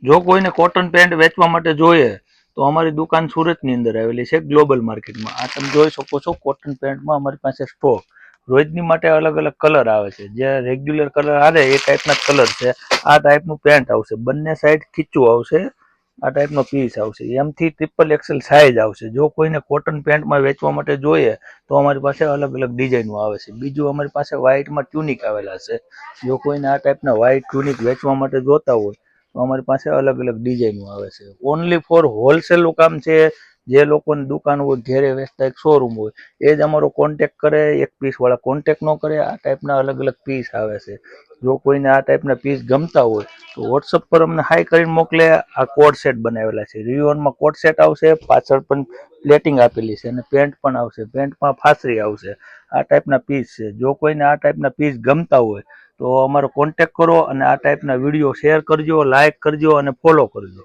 જો કોઈને cotton pant વેચવા માટે જોઈએ તો અમારી દુકાન સુરતની અંદર આવેલી છે, ગ્લોબલ માર્કેટમાં. આ તમે જોઈ શકો છો કોટન પેન્ટમાં અમારી પાસે સ્ટોક રોજની માટે અલગ અલગ કલર આવે છે. જે રેગ્યુલર કલર આવે એ ટાઈપના કલર છે. આ ટાઈપનું પેન્ટ આવશે, બંને સાઈડ ખીચું આવશે, આ ટાઈપનો પીસ આવશે, એમથી ટ્રિપલ એક્સેલ સાઇઝ આવશે. જો કોઈને કોટન પેન્ટમાં વેચવા માટે જોઈએ તો અમારી પાસે અલગ અલગ ડિઝાઇનો આવે છે. બીજું અમારી પાસે વ્હાઇટમાં ટ્યુનિક આવેલા છે. જો કોઈને આ ટાઈપના વ્હાઇટ ટ્યુનિક વેચવા માટે જોતા હોય તો અમારી પાસે અલગ અલગ ડિઝાઇનો આવે છે. ઓનલી ફોર હોલસેલનું કામ છે. જે લોકોની દુકાન હોય, ઘેરે વેચતા એક શોરૂમ હોય, એ જ અમારો કોન્ટેક કરે. એક પીસ વાળા કોન્ટેક ન કરે. આ ટાઈપના અલગ અલગ પીસ આવે છે. જો કોઈને આ ટાઈપના પીસ ગમતા હોય તો વોટ્સઅપ પર અમને હાઈ કરીને મોકલે. આ કોડ સેટ બનાવેલા છે, રિયોનમાં કોડ સેટ આવશે, પાછળ પણ પ્લેટિંગ આપેલી છે અને પેન્ટ પણ આવશે, પેન્ટમાં ફાસરી આવશે. આ ટાઈપના પીસ છે. જો કોઈને આ ટાઈપના પીસ ગમતા હોય તો અમારો કોન્ટેક કરો અને આ ટાઈપના વિડીયો શેર કરજો, લાઈક કરજો અને ફોલો કરજો.